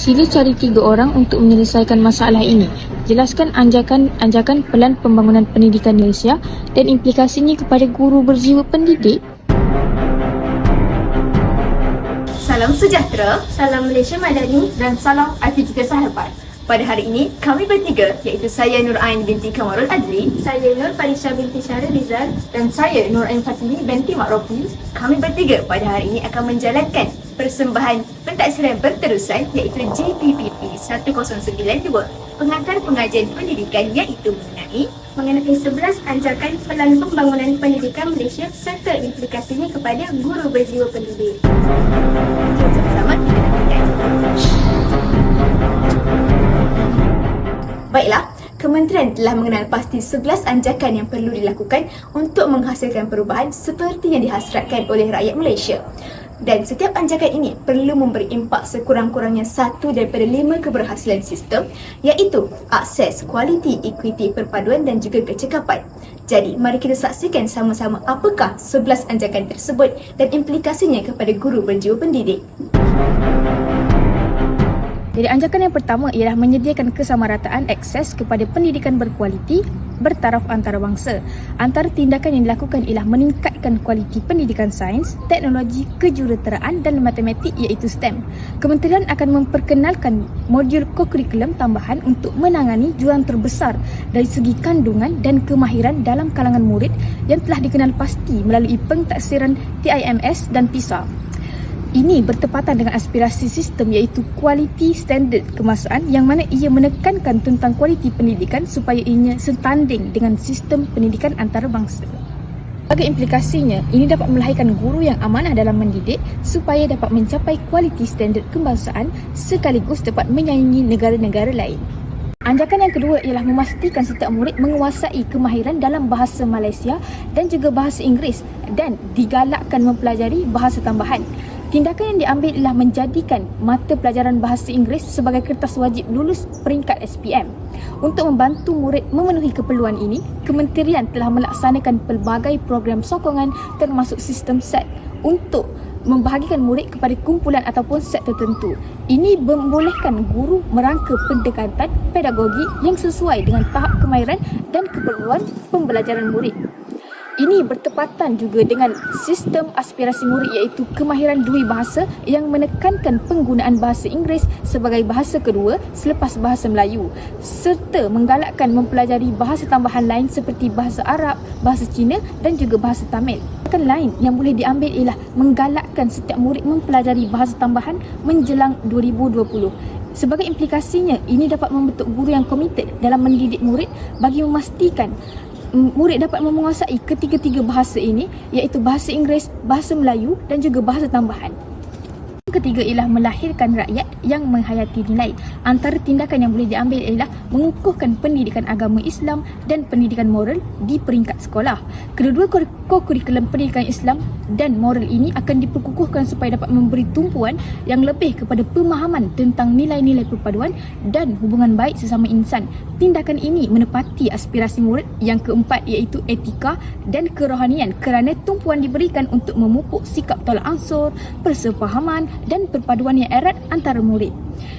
Sila cari 3 orang untuk menyelesaikan masalah ini. Jelaskan anjakan pelan pembangunan pendidikan Malaysia dan implikasinya kepada guru berjiwa pendidik. Salam sejahtera, Salam Malaysia Madani. dan salam IT3 Sahabat. Pada hari ini, kami bertiga, iaitu saya Nur Ain binti Kamarul Adli, Saya Nur Farisha binti Syarul Rizal. dan saya Nur Ain Fatimi binti Makrofi. Kami bertiga pada hari ini akan menjalankan persembahan pentaksiran berterusan iaitu GPPP 1092, pengantar pengajian pendidikan iaitu Mengenai 11 anjakan pelan pembangunan pendidikan Malaysia serta implikasinya kepada guru berjiwa pendidik. Jom sama-sama kita dengarkan. Baiklah, Kementerian telah mengenal pasti 11 anjakan yang perlu dilakukan untuk menghasilkan perubahan seperti yang dihasratkan oleh rakyat Malaysia. Dan setiap anjakan ini perlu memberi impak sekurang-kurangnya 1 daripada 5 keberhasilan sistem, iaitu akses, kualiti, equity, perpaduan dan juga kecekapan. Jadi, mari kita saksikan sama-sama apakah 11 anjakan tersebut dan implikasinya kepada guru berjiwa pendidik. Jadi anjakan yang pertama ialah menyediakan kesamarataan akses kepada pendidikan berkualiti bertaraf antarabangsa. Antara tindakan yang dilakukan ialah meningkatkan kualiti pendidikan sains, teknologi, kejuruteraan dan matematik iaitu STEM. Kementerian akan memperkenalkan modul kokurikulum tambahan untuk menangani jurang terbesar dari segi kandungan dan kemahiran dalam kalangan murid yang telah dikenal pasti melalui pentaksiran TIMS dan PISA. Ini bertepatan dengan aspirasi sistem iaitu kualiti standard kemasaan yang mana ia menekankan tentang kualiti pendidikan supaya ianya setanding dengan sistem pendidikan antarabangsa. Sebagai implikasinya, ini dapat melahirkan guru yang amanah dalam mendidik supaya dapat mencapai kualiti standard kebangsaan sekaligus dapat menyaingi negara-negara lain. Anjakan yang kedua ialah memastikan setiap murid menguasai kemahiran dalam bahasa Malaysia dan juga bahasa Inggeris dan digalakkan mempelajari bahasa tambahan. Tindakan yang diambil ialah menjadikan mata pelajaran bahasa Inggeris sebagai kertas wajib lulus peringkat SPM. Untuk membantu murid memenuhi keperluan ini, Kementerian telah melaksanakan pelbagai program sokongan termasuk sistem SET untuk membahagikan murid kepada kumpulan ataupun set tertentu. Ini membolehkan guru merangka pendekatan pedagogi yang sesuai dengan tahap kemahiran dan keperluan pembelajaran murid. Ini bertepatan juga dengan sistem aspirasi murid iaitu kemahiran dua bahasa yang menekankan penggunaan bahasa Inggeris sebagai bahasa kedua selepas bahasa Melayu serta menggalakkan mempelajari bahasa tambahan lain seperti bahasa Arab, bahasa Cina dan juga bahasa Tamil. Tindakan lain yang boleh diambil ialah menggalakkan setiap murid mempelajari bahasa tambahan menjelang 2020. Sebagai implikasinya, ini dapat membentuk guru yang komited dalam mendidik murid bagi memastikan murid dapat menguasai ketiga-tiga bahasa ini iaitu bahasa Inggeris, bahasa Melayu dan juga bahasa tambahan. Yang ketiga ialah melahirkan rakyat yang menghayati nilai. Antara tindakan yang boleh diambil ialah mengukuhkan pendidikan agama Islam dan pendidikan moral di peringkat sekolah. Kedua-dua kurikulum pendidikan Islam dan moral ini akan diperkukuhkan supaya dapat memberi tumpuan yang lebih kepada pemahaman tentang nilai-nilai perpaduan dan hubungan baik sesama insan. Tindakan ini menepati aspirasi murid yang keempat iaitu etika dan kerohanian kerana tumpuan diberikan untuk memupuk sikap tolak ansur, persefahaman dan perpaduan yang erat antara murid.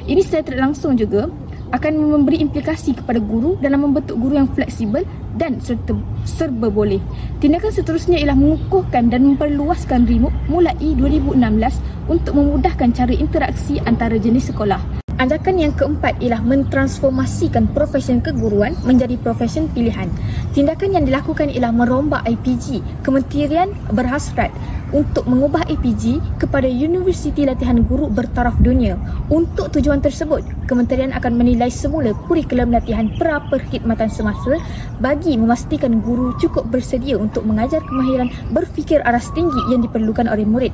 Ini secara tidak langsung juga akan memberi implikasi kepada guru dalam membentuk guru yang fleksibel dan serba boleh. Tindakan seterusnya ialah mengukuhkan dan memperluaskan remote mulai 2016 untuk memudahkan cara interaksi antara jenis sekolah. Anjakan yang keempat ialah mentransformasikan profesion keguruan menjadi profesion pilihan. Tindakan yang dilakukan ialah merombak IPG. Kementerian berhasrat untuk mengubah IPG kepada Universiti Latihan Guru bertaraf dunia. Untuk tujuan tersebut, Kementerian akan menilai semula kurikulum latihan pra-perkhidmatan semasa bagi memastikan guru cukup bersedia untuk mengajar kemahiran berfikir aras tinggi yang diperlukan oleh murid.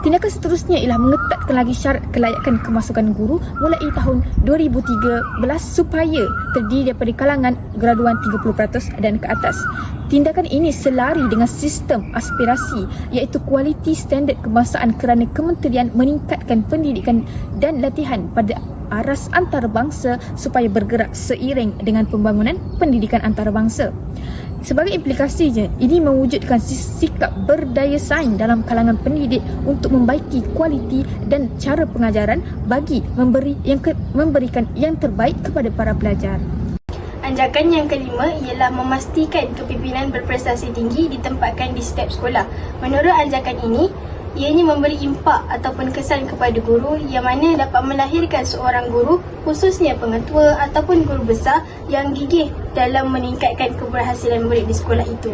Tindakan seterusnya ialah mengetatkan lagi syarat kelayakan kemasukan guru mulai tahun 2013 supaya terdiri daripada kalangan graduan 30% dan ke atas. Tindakan ini selari dengan sistem aspirasi iaitu kualiti standard kebangsaan kerana Kementerian meningkatkan pendidikan dan latihan pada aras antarabangsa supaya bergerak seiring dengan pembangunan pendidikan antarabangsa. Sebagai implikasinya, ini mewujudkan sikap berdaya saing dalam kalangan pendidik untuk membaiki kualiti dan cara pengajaran bagi memberikan yang terbaik kepada para pelajar. Anjakan yang kelima ialah memastikan kepimpinan berprestasi tinggi ditempatkan di setiap sekolah. Menurut anjakan ini, ianya memberi impak ataupun kesan kepada guru yang mana dapat melahirkan seorang guru, khususnya pengetua ataupun guru besar yang gigih dalam meningkatkan keberhasilan murid di sekolah itu.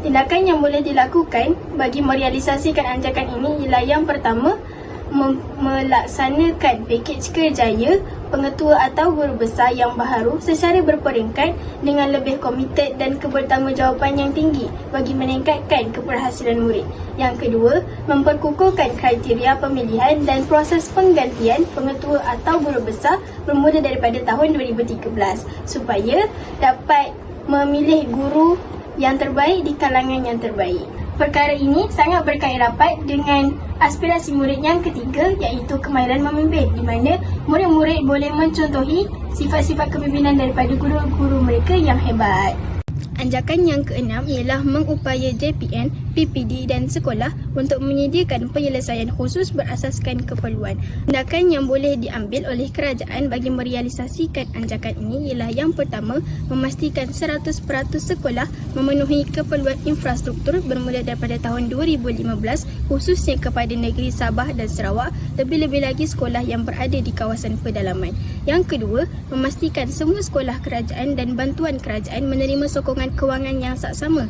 Tindakan yang boleh dilakukan bagi merealisasikan anjakan ini ialah yang pertama, melaksanakan pakej kerjaya pengetua atau guru besar yang baharu secara berperingkat dengan lebih komited dan kebertanggungjawaban yang tinggi bagi meningkatkan keberhasilan murid. Yang kedua, memperkukuhkan kriteria pemilihan dan proses penggantian pengetua atau guru besar bermula daripada tahun 2013 supaya dapat memilih guru yang terbaik di kalangan yang terbaik. Perkara ini sangat berkait rapat dengan aspirasi murid yang ketiga, iaitu kemahiran memimpin, di mana murid-murid boleh mencontohi sifat-sifat kepimpinan daripada guru-guru mereka yang hebat. Anjakan yang keenam ialah mengupaya JPN, PPD dan sekolah untuk menyediakan penyelesaian khusus berasaskan keperluan. Tindakan yang boleh diambil oleh kerajaan bagi merealisasikan anjakan ini ialah yang pertama, memastikan 100% sekolah memenuhi keperluan infrastruktur bermula daripada tahun 2015 khususnya kepada negeri Sabah dan Sarawak, lebih-lebih lagi sekolah yang berada di kawasan pedalaman. Yang kedua, memastikan semua sekolah kerajaan dan bantuan kerajaan menerima sokongan kewangan yang saksama.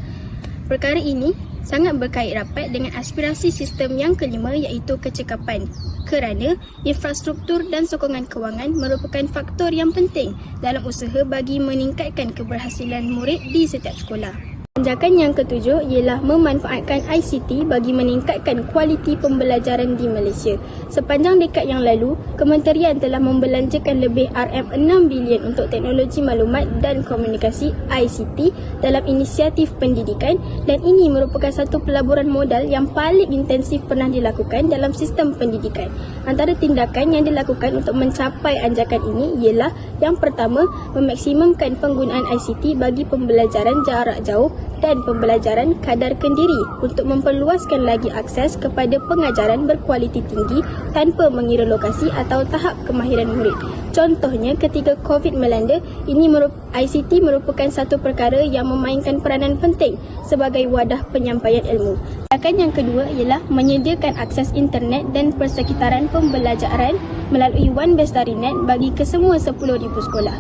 Perkara ini sangat berkait rapat dengan aspirasi sistem yang kelima, iaitu kecekapan, kerana infrastruktur dan sokongan kewangan merupakan faktor yang penting dalam usaha bagi meningkatkan keberhasilan murid di setiap sekolah. Anjakan yang ketujuh ialah memanfaatkan ICT bagi meningkatkan kualiti pembelajaran di Malaysia. Sepanjang dekad yang lalu, kementerian telah membelanjakan lebih RM6 bilion untuk teknologi maklumat dan komunikasi ICT dalam inisiatif pendidikan, dan ini merupakan satu pelaburan modal yang paling intensif pernah dilakukan dalam sistem pendidikan. Antara tindakan yang dilakukan untuk mencapai anjakan ini ialah yang pertama, memaksimumkan penggunaan ICT bagi pembelajaran jarak jauh dan pembelajaran kadar kendiri untuk memperluaskan lagi akses kepada pengajaran berkualiti tinggi tanpa mengira lokasi atau tahap kemahiran murid. Contohnya, ketika COVID melanda, ICT merupakan satu perkara yang memainkan peranan penting sebagai wadah penyampaian ilmu. Tindakan yang kedua ialah menyediakan akses internet dan persekitaran pembelajaran melalui One Bestarinet bagi kesemua 10,000 sekolah.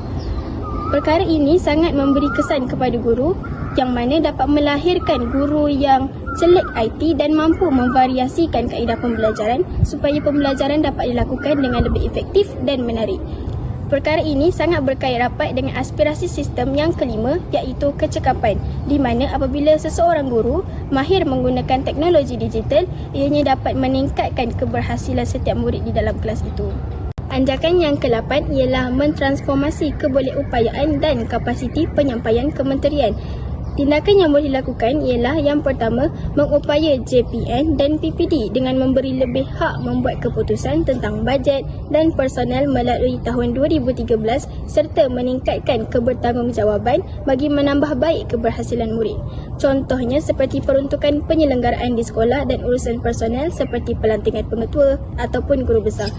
Perkara ini sangat memberi kesan kepada guru yang mana dapat melahirkan guru yang celik IT dan mampu memvariasikan kaedah pembelajaran supaya pembelajaran dapat dilakukan dengan lebih efektif dan menarik. Perkara ini sangat berkait rapat dengan aspirasi sistem yang kelima, iaitu kecekapan, di mana apabila seseorang guru mahir menggunakan teknologi digital, ianya dapat meningkatkan keberhasilan setiap murid di dalam kelas itu. Anjakan yang ke-8 ialah mentransformasi kebolehupayaan dan kapasiti penyampaian kementerian. Tindakan yang boleh dilakukan ialah yang pertama, mengupaya JPN dan PPD dengan memberi lebih hak membuat keputusan tentang bajet dan personel melalui tahun 2013 serta meningkatkan kebertanggungjawaban bagi menambah baik keberhasilan murid. Contohnya seperti peruntukan penyelenggaraan di sekolah dan urusan personel seperti pelantikan pengetua ataupun guru besar.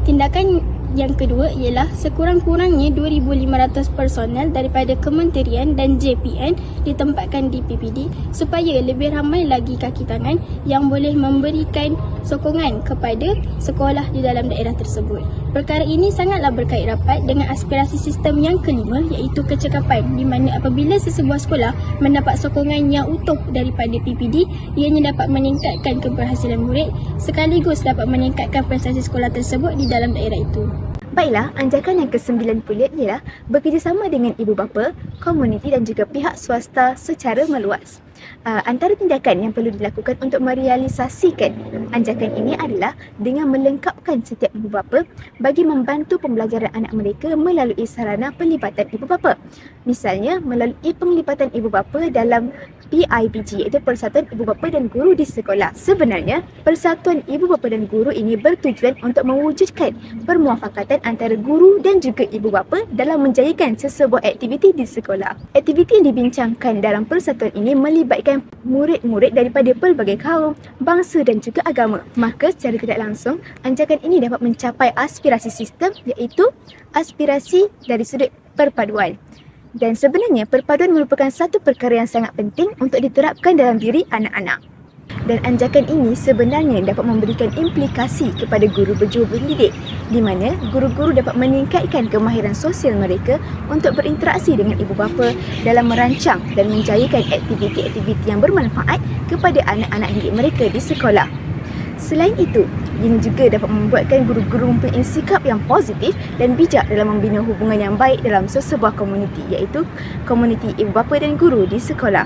Tindakan yang kedua ialah sekurang-kurangnya 2,500 personel daripada kementerian dan JPN ditempatkan di PPD supaya lebih ramai lagi kaki tangan yang boleh memberikan sokongan kepada sekolah di dalam daerah tersebut. Perkara ini sangatlah berkait rapat dengan aspirasi sistem yang kelima, iaitu kecekapan, di mana apabila sesebuah sekolah mendapat sokongan yang utuh daripada PPD, ianya dapat meningkatkan keberhasilan murid sekaligus dapat meningkatkan prestasi sekolah tersebut di dalam daerah itu. Baiklah, anjakan yang ke-9 pula ialah bekerjasama dengan ibu bapa, komuniti dan juga pihak swasta secara meluas. Antara tindakan yang perlu dilakukan untuk merealisasikan anjakan ini adalah dengan melengkapkan setiap ibu bapa bagi membantu pembelajaran anak mereka melalui sarana pelibatan ibu bapa. Misalnya, melalui penglibatan ibu bapa dalam PIBG, iaitu Persatuan Ibu Bapa dan Guru di Sekolah. Sebenarnya, Persatuan Ibu Bapa dan Guru ini bertujuan untuk mewujudkan permuafakatan antara guru dan juga ibu bapa dalam menjayakan sesebuah aktiviti di sekolah. Aktiviti yang dibincangkan dalam persatuan ini melibatkan murid-murid daripada pelbagai kaum, bangsa dan juga agama. Maka secara tidak langsung, anjakan ini dapat mencapai aspirasi sistem, iaitu aspirasi dari sudut perpaduan. Dan sebenarnya perpaduan merupakan satu perkara yang sangat penting untuk diterapkan dalam diri anak-anak. Dan anjakan ini sebenarnya dapat memberikan implikasi kepada guru berjuru pendidik, di mana guru-guru dapat meningkatkan kemahiran sosial mereka untuk berinteraksi dengan ibu bapa dalam merancang dan menjayakan aktiviti-aktiviti yang bermanfaat kepada anak-anak didik mereka di sekolah. Selain itu, ini juga dapat membuatkan guru-guru mempunyai sikap yang positif dan bijak dalam membina hubungan yang baik dalam sesebuah komuniti, iaitu komuniti ibu bapa dan guru di sekolah.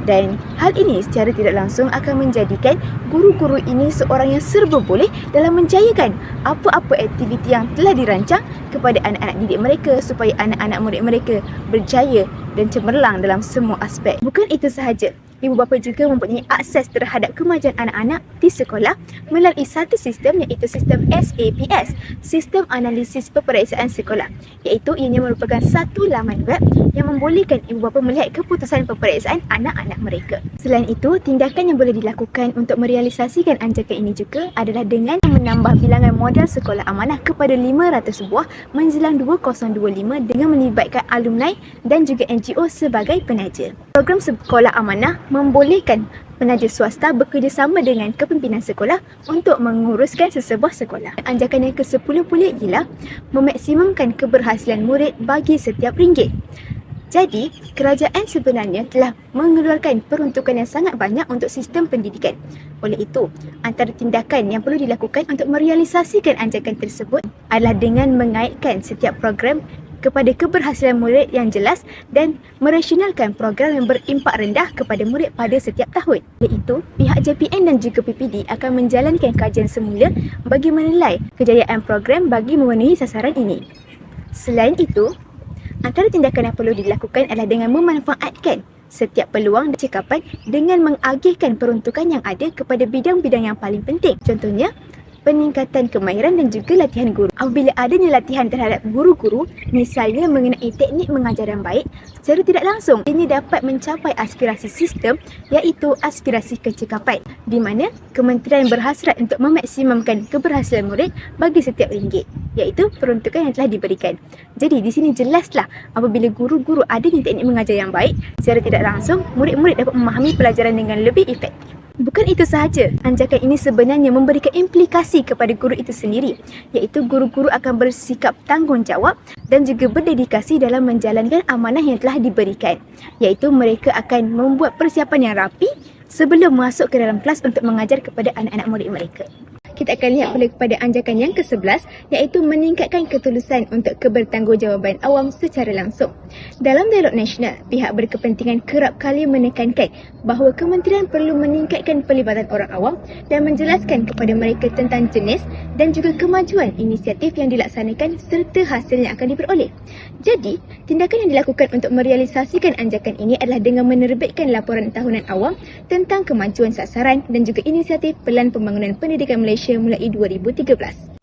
Dan hal ini secara tidak langsung akan menjadikan guru-guru ini seorang yang serba boleh dalam menjayakan apa-apa aktiviti yang telah dirancang kepada anak-anak didik mereka supaya anak-anak murid mereka berjaya dan cemerlang dalam semua aspek. Bukan itu sahaja, ibu bapa juga mempunyai akses terhadap kemajuan anak-anak di sekolah melalui satu sistem, iaitu sistem SAPS, Sistem Analisis Peperiksaan Sekolah, iaitu ianya merupakan satu laman web yang membolehkan ibu bapa melihat keputusan peperiksaan anak-anak mereka. Selain itu, tindakan yang boleh dilakukan untuk merealisasikan anjakan ini juga adalah dengan menambah bilangan modal sekolah amanah kepada 500 buah menjelang 2025 dengan melibatkan alumni dan juga NGO sebagai penaja. Program sekolah amanah membolehkan penaja swasta bekerjasama dengan kepimpinan sekolah untuk menguruskan sesebuah sekolah. Anjakan yang ke-10 pula ialah memaksimumkan keberhasilan murid bagi setiap ringgit. Jadi, kerajaan sebenarnya telah mengeluarkan peruntukan yang sangat banyak untuk sistem pendidikan. Oleh itu, antara tindakan yang perlu dilakukan untuk merealisasikan anjakan tersebut adalah dengan mengaitkan setiap program kepada keberhasilan murid yang jelas dan merasionalkan program yang berimpak rendah kepada murid pada setiap tahun. Oleh itu, pihak JPN dan juga PPD akan menjalankan kajian semula bagi menilai kejayaan program bagi memenuhi sasaran ini. Selain itu, antara tindakan yang perlu dilakukan adalah dengan memanfaatkan setiap peluang dan cekapan dengan mengagihkan peruntukan yang ada kepada bidang-bidang yang paling penting. Contohnya, peningkatan kemahiran dan juga latihan guru. Apabila adanya latihan terhadap guru-guru, misalnya mengenai teknik mengajar yang baik, secara tidak langsung ini dapat mencapai aspirasi sistem, iaitu aspirasi kecekapan, di mana kementerian berhasrat untuk memaksimumkan keberhasilan murid bagi setiap ringgit, iaitu peruntukan yang telah diberikan. Jadi di sini jelaslah apabila guru-guru adanya teknik mengajar yang baik, secara tidak langsung murid-murid dapat memahami pelajaran dengan lebih efektif. Bukan itu sahaja, anjakan ini sebenarnya memberikan implikasi kepada guru itu sendiri, iaitu guru-guru akan bersikap tanggungjawab dan juga berdedikasi dalam menjalankan amanah yang telah diberikan, iaitu mereka akan membuat persiapan yang rapi sebelum masuk ke dalam kelas untuk mengajar kepada anak-anak murid mereka. Kita akan lihat pula kepada anjakan yang ke-11, iaitu meningkatkan ketulusan untuk kebertanggungjawabaan awam secara langsung. Dalam dialog nasional, pihak berkepentingan kerap kali menekankan bahawa kementerian perlu meningkatkan pelibatan orang awam dan menjelaskan kepada mereka tentang jenis dan juga kemajuan inisiatif yang dilaksanakan serta hasil yang akan diperoleh. Jadi, tindakan yang dilakukan untuk merealisasikan anjakan ini adalah dengan menerbitkan laporan tahunan awam tentang kemajuan sasaran dan juga inisiatif Pelan Pembangunan Pendidikan Malaysia mulai 2013.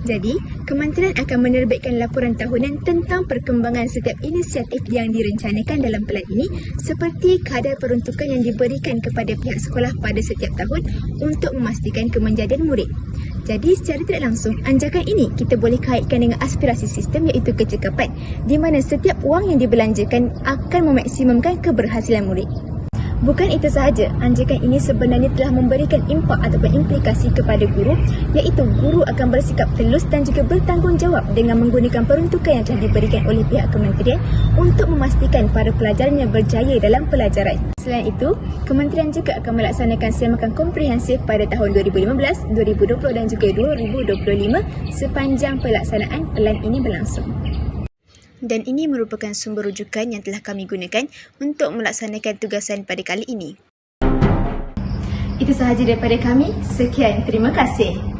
Jadi, kementerian akan menerbitkan laporan tahunan tentang perkembangan setiap inisiatif yang direncanakan dalam pelan ini, seperti kadar peruntukan yang diberikan kepada pihak sekolah pada setiap tahun untuk memastikan kemenjadian murid. Jadi, secara tidak langsung, anjakan ini kita boleh kaitkan dengan aspirasi sistem, iaitu kecekapan, di mana setiap wang yang dibelanjakan akan memaksimumkan keberhasilan murid. Bukan itu sahaja, anjakan ini sebenarnya telah memberikan impak ataupun implikasi kepada guru, iaitu guru akan bersikap telus dan juga bertanggungjawab dengan menggunakan peruntukan yang telah diberikan oleh pihak kementerian untuk memastikan para pelajarnya berjaya dalam pelajaran. Selain itu, kementerian juga akan melaksanakan semakan komprehensif pada tahun 2015, 2020 dan juga 2025 sepanjang pelaksanaan pelan ini berlangsung. Dan ini merupakan sumber rujukan yang telah kami gunakan untuk melaksanakan tugasan pada kali ini. Itu sahaja daripada kami. Sekian, terima kasih.